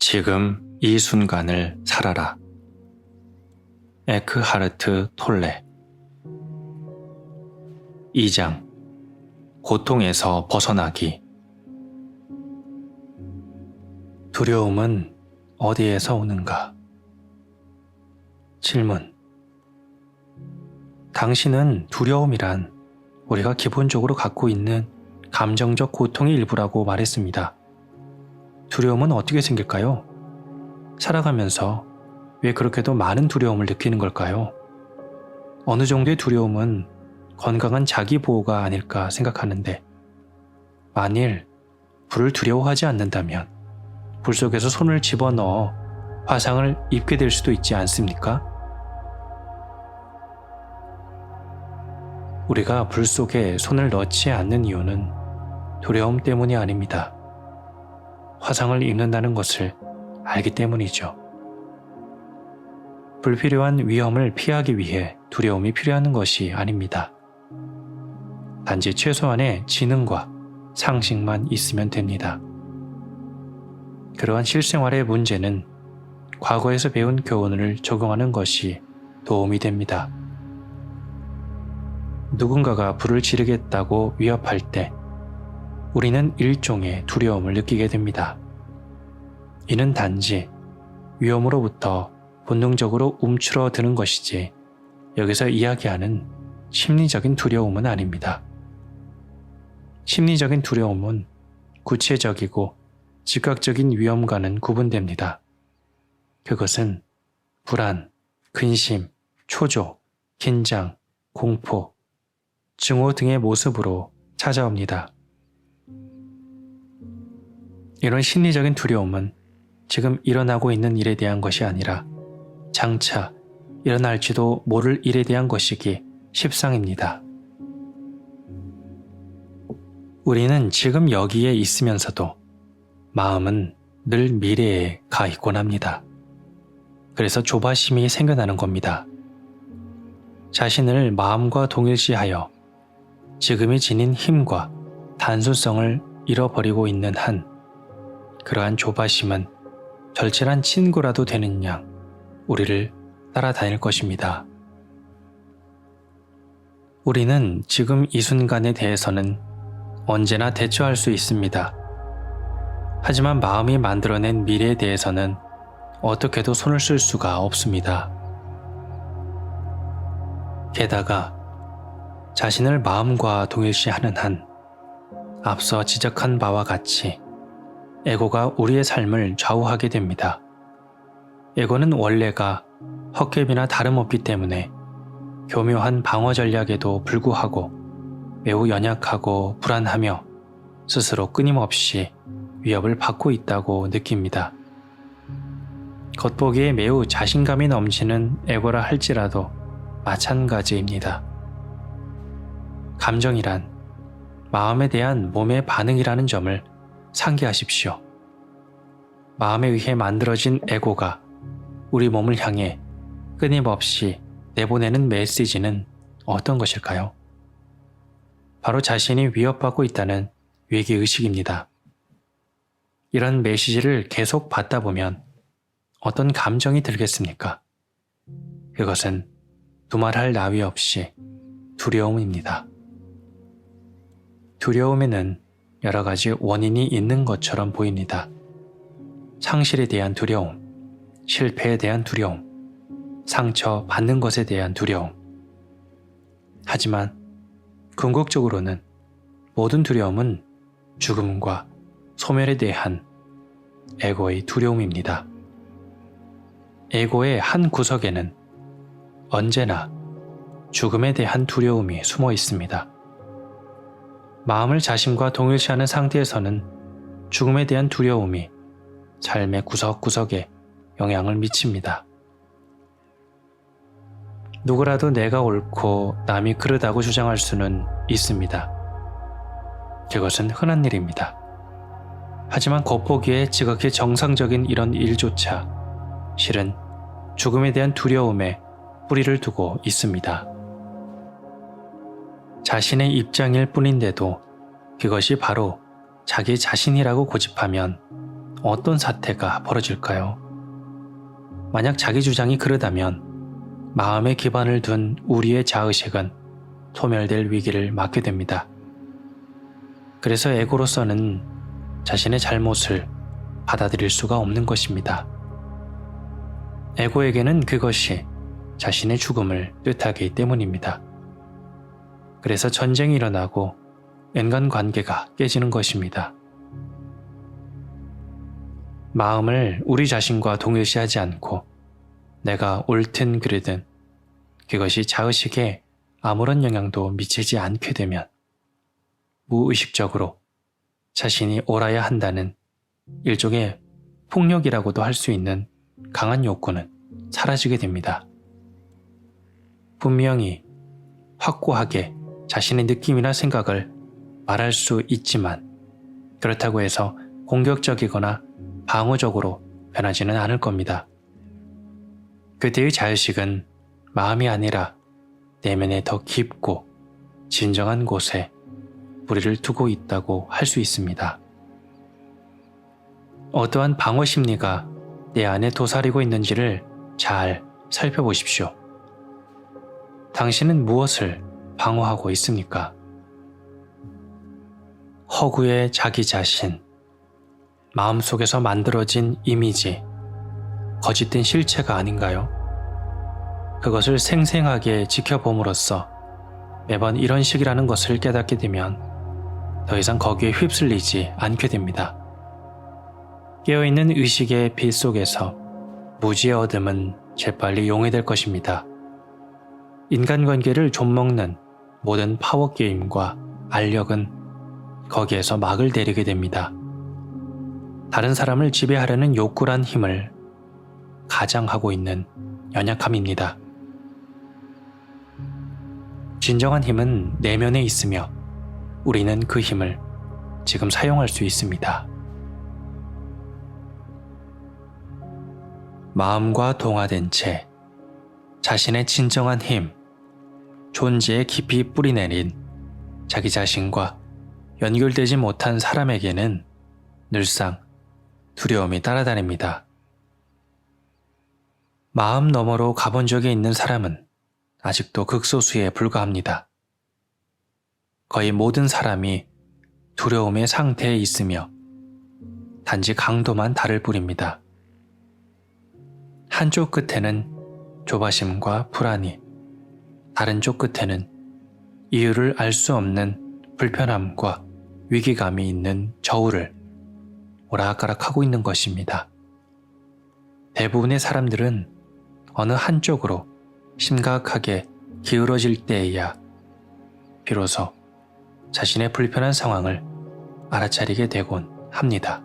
지금 이 순간을 살아라. 에크하르트 톨레. 2장. 고통에서 벗어나기. 두려움은 어디에서 오는가? 질문. 당신은 두려움이란 우리가 기본적으로 갖고 있는 감정적 고통의 일부라고 말했습니다. 두려움은 어떻게 생길까요? 살아가면서 왜 그렇게도 많은 두려움을 느끼는 걸까요? 어느 정도의 두려움은 건강한 자기 보호가 아닐까 생각하는데, 만일 불을 두려워하지 않는다면 불 속에서 손을 집어넣어 화상을 입게 될 수도 있지 않습니까? 우리가 불 속에 손을 넣지 않는 이유는 두려움 때문이 아닙니다. 화상을 입는다는 것을 알기 때문이죠. 불필요한 위험을 피하기 위해 두려움이 필요한 것이 아닙니다. 단지 최소한의 지능과 상식만 있으면 됩니다. 그러한 실생활의 문제는 과거에서 배운 교훈을 적용하는 것이 도움이 됩니다. 누군가가 불을 지르겠다고 위협할 때 우리는 일종의 두려움을 느끼게 됩니다. 이는 단지 위험으로부터 본능적으로 움츠러드는 것이지 여기서 이야기하는 심리적인 두려움은 아닙니다. 심리적인 두려움은 구체적이고 즉각적인 위험과는 구분됩니다. 그것은 불안, 근심, 초조, 긴장, 공포, 증오 등의 모습으로 찾아옵니다. 이런 심리적인 두려움은 지금 일어나고 있는 일에 대한 것이 아니라 장차 일어날지도 모를 일에 대한 것이기 십상입니다. 우리는 지금 여기에 있으면서도 마음은 늘 미래에 가 있곤 합니다. 그래서 조바심이 생겨나는 겁니다. 자신을 마음과 동일시하여 지금이 지닌 힘과 단순성을 잃어버리고 있는 한 그러한 조바심은 절실한 친구라도 되는 양 우리를 따라다닐 것입니다. 우리는 지금 이 순간에 대해서는 언제나 대처할 수 있습니다. 하지만 마음이 만들어낸 미래에 대해서는 어떻게도 손을 쓸 수가 없습니다. 게다가 자신을 마음과 동일시하는 한 앞서 지적한 바와 같이 에고가 우리의 삶을 좌우하게 됩니다. 에고는 원래가 헛개비나 다름없기 때문에 교묘한 방어 전략에도 불구하고 매우 연약하고 불안하며 스스로 끊임없이 위협을 받고 있다고 느낍니다. 겉보기에 매우 자신감이 넘치는 에고라 할지라도 마찬가지입니다. 감정이란 마음에 대한 몸의 반응이라는 점을 상기하십시오. 마음에 의해 만들어진 에고가 우리 몸을 향해 끊임없이 내보내는 메시지는 어떤 것일까요? 바로 자신이 위협받고 있다는 위기의식입니다. 이런 메시지를 계속 받다 보면 어떤 감정이 들겠습니까? 그것은 두말할 나위 없이 두려움입니다. 두려움에는 여러 가지 원인이 있는 것처럼 보입니다. 상실에 대한 두려움, 실패에 대한 두려움, 상처 받는 것에 대한 두려움. 하지만 궁극적으로는 모든 두려움은 죽음과 소멸에 대한 에고의 두려움입니다. 에고의 한 구석에는 언제나 죽음에 대한 두려움이 숨어 있습니다. 마음을 자신과 동일시하는 상태에서는 죽음에 대한 두려움이 삶의 구석구석에 영향을 미칩니다. 누구라도 내가 옳고 남이 그르다고 주장할 수는 있습니다. 그것은 흔한 일입니다. 하지만 겉보기에 지극히 정상적인 이런 일조차 실은 죽음에 대한 두려움에 뿌리를 두고 있습니다. 자신의 입장일 뿐인데도 그것이 바로 자기 자신이라고 고집하면 어떤 사태가 벌어질까요? 만약 자기 주장이 그러다면 마음에 기반을 둔 우리의 자의식은 소멸될 위기를 맞게 됩니다. 그래서 에고로서는 자신의 잘못을 받아들일 수가 없는 것입니다. 에고에게는 그것이 자신의 죽음을 뜻하기 때문입니다. 그래서 전쟁이 일어나고 인간관계가 깨지는 것입니다. 마음을 우리 자신과 동일시하지 않고 내가 옳든 그르든 그것이 자의식에 아무런 영향도 미치지 않게 되면 무의식적으로 자신이 옳아야 한다는 일종의 폭력이라고도 할 수 있는 강한 욕구는 사라지게 됩니다. 분명히 확고하게 자신의 느낌이나 생각을 말할 수 있지만 그렇다고 해서 공격적이거나 방어적으로 변하지는 않을 겁니다. 그때의 자의식은 마음이 아니라 내면에 더 깊고 진정한 곳에 뿌리를 두고 있다고 할 수 있습니다. 어떠한 방어 심리가 내 안에 도사리고 있는지를 잘 살펴보십시오. 당신은 무엇을 방어하고 있습니까? 허구의 자기 자신, 마음속에서 만들어진 이미지, 거짓된 실체가 아닌가요? 그것을 생생하게 지켜봄으로써 매번 이런 식이라는 것을 깨닫게 되면 더 이상 거기에 휩쓸리지 않게 됩니다. 깨어있는 의식의 빛 속에서 무지의 어둠은 재빨리 용해될 것입니다. 인간관계를 좀먹는 모든 파워게임과 알력은 거기에서 막을 내리게 됩니다. 다른 사람을 지배하려는 욕구란 힘을 가장하고 있는 연약함입니다. 진정한 힘은 내면에 있으며 우리는 그 힘을 지금 사용할 수 있습니다. 마음과 동화된 채 자신의 진정한 힘, 존재에 깊이 뿌리내린 자기 자신과 연결되지 못한 사람에게는 늘상 두려움이 따라다닙니다. 마음 너머로 가본 적이 있는 사람은 아직도 극소수에 불과합니다. 거의 모든 사람이 두려움의 상태에 있으며 단지 강도만 다를 뿐입니다. 한쪽 끝에는 조바심과 불안이, 다른 쪽 끝에는 이유를 알 수 없는 불편함과 위기감이 있는 저울을 오락가락하고 있는 것입니다. 대부분의 사람들은 어느 한쪽으로 심각하게 기울어질 때에야 비로소 자신의 불편한 상황을 알아차리게 되곤 합니다.